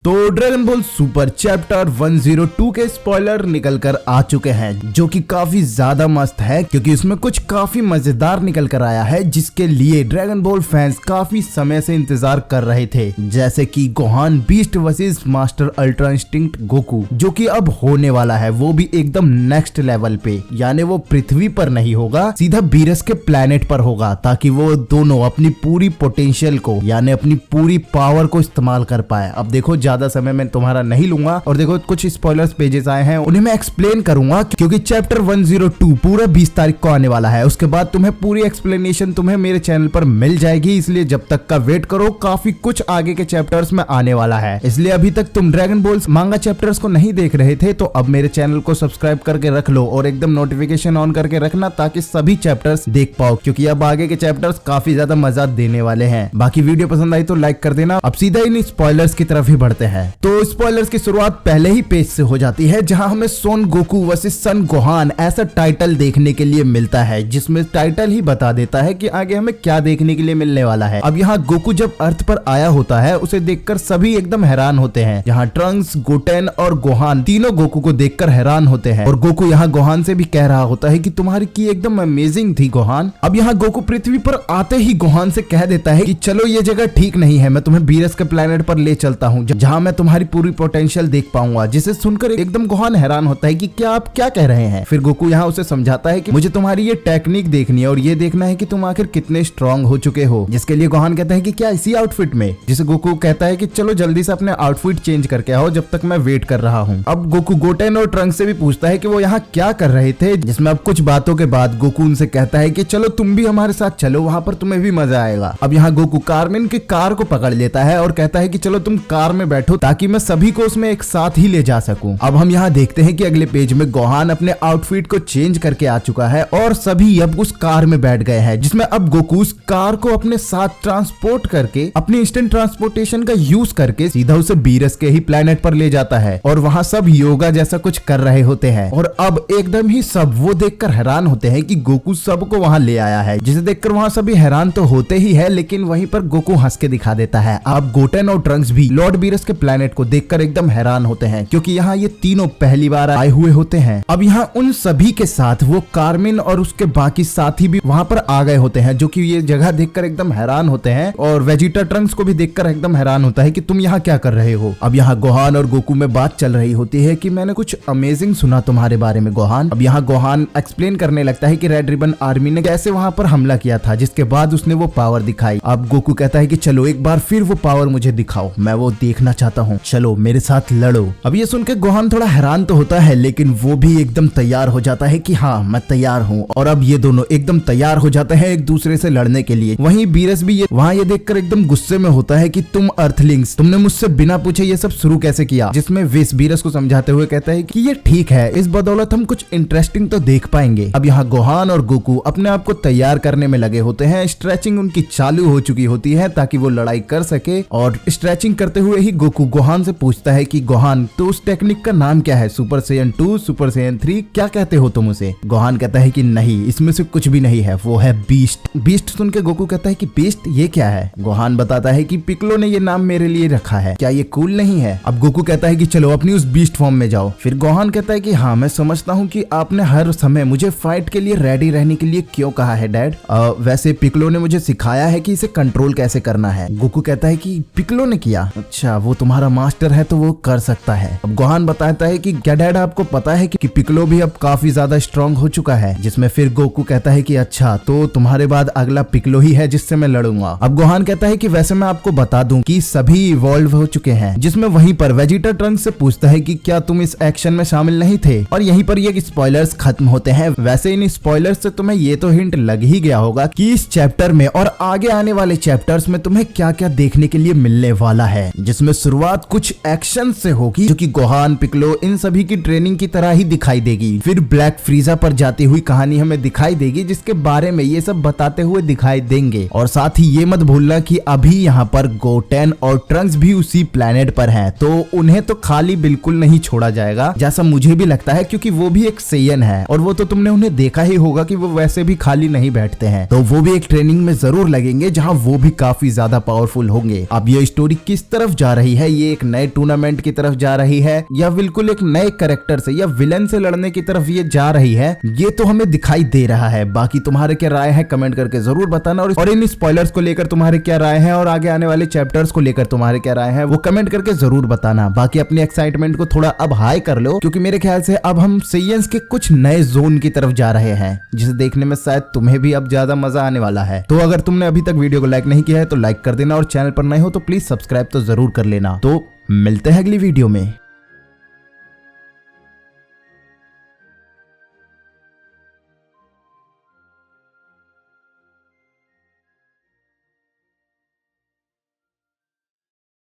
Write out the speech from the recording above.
तो dragon ball super chapter 102 के spoiler निकल कर आ चुके हैं, जो कि काफी ज्यादा मस्त है क्योंकि उसमें कुछ काफी मजेदार निकल कर आया है, जिसके लिए ड्रैगन बॉल फैंस काफी समय से इंतजार कर रहे थे। जैसे कि Gohan beast versus master ultra instinct Goku, जो कि अब होने वाला है, वो भी एकदम नेक्स्ट लेवल पे, यानी वो पृथ्वी पर नहीं होगा, सीधा बीरस के प्लेनेट पर होगा, ताकि वो दोनों अपनी पूरी पोटेंशियल को यानी अपनी पूरी पावर को इस्तेमाल कर पाए। अब देखो ज्यादा समय मैं तुम्हारा नहीं लूंगा और देखो कुछ स्पॉयलर्स पेजेस आए हैं, उन्हें मैं एक्सप्लेन करूंगा क्योंकि चैप्टर 102 पूरा 20 तारीख को आने वाला है। उसके बाद तुम्हें पूरी एक्सप्लेनेशन तुम्हें मेरे चैनल पर मिल जाएगी, इसलिए जब तक का वेट करो, काफी कुछ आगे के चैप्टर्स में आने वाला है। इसलिए अभी तक तुम ड्रैगन बॉल्स मांगा चैप्टर्स को नहीं देख रहे थे तो अब मेरे चैनल को सब्सक्राइब करके रख लो और एकदम नोटिफिकेशन ऑन करके रखना ताकि सभी चैप्टर्स देख पाओ, क्योंकि अब आगे के चैप्टर्स काफी ज्यादा मजा देने वाले हैं। बाकी वीडियो पसंद आई तो लाइक कर देना। अब सीधा इन स्पॉयलर्स की तरफ ही बढ़ते हैं। तो स्पॉयलर्स की शुरुआत पहले ही पेज से हो जाती है, जहां हमें सोन गोकू वर्सेस सन गोहान ऐसा टाइटल देखने के लिए मिलता है, जिसमें टाइटल ही बता देता है कि आगे हमें क्या देखने के लिए मिलने वाला है। अब यहाँ गोकू जब अर्थ पर आया होता है, उसे देखकर सभी एकदम हैरान होते हैं। यहाँ ट्रंक्स, गोटेन और गोहान तीनों गोकू को देखकर हैरान होते हैं और गोकू यहाँ गोहान से भी कह रहा होता है कि तुम्हारी की एकदम अमेजिंग थी गोहान। अब यहाँ गोकू पृथ्वी पर आते ही गोहान से कह देता है कि चलो ये जगह ठीक नहीं है, मैं तुम्हें बीरस के प्लेनेट पर ले चलता हूँ जहाँ मैं तुम्हारी पूरी पोटेंशियल देख पाऊंगा। जिसे सुनकर एकदम गोहान हैरान होता है कि क्या आप क्या कह रहे हैं। फिर गोकू यहाँ उसे समझाता है कि मुझे तुम्हारी ये टेक्निक देखनी है और ये देखना है कि तुम आखिर कितने स्ट्रांग हो चुके हो। जिसके लिए गोहान कहता है कि क्या इसी आउटफिट में, जिसे गोकू कहता है कि चलो जल्दी से अपने आउटफिट चेंज करके आओ, जब तक मैं वेट कर रहा हूँ। अब गोकू गोटेन और ट्रंक से भी पूछता है कि वो यहाँ क्या कर रहे थे, जिसमें अब कुछ बातों के बाद गोकू उनसे कहता है कि चलो तुम भी हमारे साथ चलो, वहाँ पर तुम्हें भी मजा आएगा। अब यहाँ गोकू कारमेन की कार को पकड़ लेता है और कहता है कि चलो तुम कार में बैठो ताकि मैं सभी को उसमें एक साथ ही ले जा सकूं। अब हम यहाँ देखते हैं कि अगले पेज में गोहान अपने आउटफिट को चेंज करके आ चुका है और सभी अब उस कार में बैठ गए हैं, जिसमें अब गोकू उस कार को अपने साथ ट्रांसपोर्ट करके अपनी इंस्टेंट ट्रांसपोर्टेशन का यूज करके सीधा उसे बीरस के ही प्लेनेट पर ले जाता है और वहाँ सब योगा जैसा कुछ कर रहे होते हैं। और अब एकदम ही सब वो देखकर हैरान होते हैं कि गोकू सबको वहाँ ले आया है, जिसे देखकर वहाँ सभी हैरान तो होते ही है, लेकिन वहीं पर गोकू हंस के दिखा देता है। अब गोटेन और ट्रंक्स भी लॉर्ड बीरस के प्लेनेट को देखकर एकदम हैरान होते हैं, क्योंकि यहाँ ये तीनों पहली बार आए हुए होते हैं। अब यहाँ उन सभी के साथ वो कारमिन और उसके बाकी साथी भी वहाँ पर आ गए होते हैं, जो कि ये जगह देखकर एकदम हैरान होते हैं। और वेजिटा ट्रंक्स को भी देखकर एकदम हैरान होता है कि तुम यहाँ क्या कर रहे हो। अब यहाँ गोहान और गोकू में बात चल रही होती है कि मैंने कुछ अमेजिंग सुना तुम्हारे बारे में गोहान। अब यहाँ गोहान एक्सप्लेन करने लगता है कि रेड रिबन आर्मी ने कैसे वहाँ पर हमला किया था, जिसके बाद उसने वो पावर दिखाई। अब गोकू कहता है कि चलो एक बार फिर वो पावर मुझे दिखाओ, मैं वो देखना चाहता हूँ, चलो मेरे साथ लड़ो। अब ये सुनकर गोहान थोड़ा हैरान तो होता है, लेकिन वो भी एकदम तैयार हो जाता है कि हाँ मैं तैयार हूँ। और अब ये दोनों एकदम तैयार हो जाते हैं एक दूसरे से लड़ने के लिए। वहीं बीरस भी वहाँ ये देखकर एकदम गुस्से में होता है कि तुम अर्थलिंग्स, तुमने मुझसे बिना पूछे ये सब शुरू कैसे किया। जिसमें विस बीरस को समझाते हुए कहता है कि ये ठीक है, इस बदौलत हम कुछ इंटरेस्टिंग तो देख पाएंगे। अब यहाँ गोहान और गोकू अपने आप को तैयार करने में लगे होते हैं। स्ट्रेचिंग उनकी चालू हो चुकी होती है ताकि वो लड़ाई कर सके। और स्ट्रेचिंग करते हुए ही गोकू गोहान से पूछता है कि गोहान तो उस टेक्निक का नाम क्या है, सुपर सेयन 2, सुपर सेयन 3, क्या कहते हो तुम उसे। गोहान कहता है कि नहीं, इसमें से कुछ भी नहीं है, वो है बीस्ट। बीस्ट सुन के गोकू कहता है कि बीस्ट ये क्या है। गोहान बताता है कि पिकलो ने ये नाम मेरे लिए रखा है, क्या ये कूल नहीं है। अब गोकू कहता है कि चलो अपनी उस बीस्ट फॉर्म में जाओ। फिर गोहान कहता है कि हाँ मैं समझता हूँ कि आपने हर समय मुझे फाइट के लिए रेडी रहने के लिए क्यों कहा है डैड। वैसे पिकलो ने मुझे सिखाया है कि इसे कंट्रोल कैसे करना है। गोकू कहता है कि पिकलो ने किया, अच्छा वो तुम्हारा मास्टर है तो वो कर सकता है। अब गोहान बताता है कि क्या डैड आपको पता है कि पिकलो भी अब काफी ज्यादा स्ट्रांग हो चुका है। जिसमें फिर गोकू कहता है कि अच्छा तो तुम्हारे बाद अगला पिकलो ही है जिससे मैं लड़ूंगा। अब गोहान कहता है कि वैसे मैं आपको बता दूं कि सभी इवॉल्व हो चुके हैं। जिसमें वहीं पर वेजिटा ट्रंक से पूछता है कि क्या तुम इस एक्शन में शामिल नहीं थे। और यहीं पर ये स्पॉयलर्स खत्म होते हैं। वैसे इन स्पॉयलर्स से तुम्हें ये तो हिंट लग ही गया होगा कि इस चैप्टर में और आगे आने वाले चैप्टर्स में तुम्हें क्या क्या देखने के लिए मिलने वाला है। जिसमें शुरुआत कुछ एक्शन से होगी, जो कि गोहान, पिकलो इन सभी की ट्रेनिंग की तरह ही दिखाई देगी। फिर ब्लैक फ्रीजा पर जाती हुई कहानी हमें दिखाई देगी, जिसके बारे में ये सब बताते हुए दिखाई देंगे। और साथ ही ये मत भूलना कि अभी यहाँ पर गोटेन और ट्रंक्स भी उसी प्लेनेट पर हैं, तो उन्हें तो खाली बिल्कुल नहीं छोड़ा जाएगा, जैसा मुझे भी लगता है, क्योंकि वो भी एक सेयन है और वो तो तुमने उन्हें देखा ही होगा कि वो वैसे भी खाली नहीं बैठते हैं, तो वो भी एक ट्रेनिंग में जरूर लगेंगे जहाँ वो भी काफी ज्यादा पावरफुल होंगे। अब ये स्टोरी किस तरफ जा रही रही है, ये एक नए टूर्नामेंट की तरफ जा रही है या बिल्कुल एक नए कैरेक्टर से या विलन से लड़ने की तरफ ये जा रही है, ये तो हमें दिखाई दे रहा है। बाकी तुम्हारे क्या राय है कमेंट करके जरूर बताना, और इन स्पॉयलर्स को लेकर तुम्हारे क्या राय है और आगे आने वाले चैप्टर्स को लेकर तुम्हारे क्या राय है वो कमेंट करके जरूर बताना। बाकी अपनी एक्साइटमेंट को थोड़ा अब हाई कर लो, क्योंकि मेरे ख्याल से अब हम सेयंस के कुछ नए जोन की तरफ जा रहे हैं, जिसे देखने में शायद तुम्हें भी अब ज्यादा मजा आने वाला है। तो अगर तुमने अभी तक वीडियो को लाइक नहीं किया है तो लाइक कर देना, और चैनल पर नए हो तो प्लीज सब्सक्राइब तो जरूर कर लेना। तो मिलते हैं अगली वीडियो में।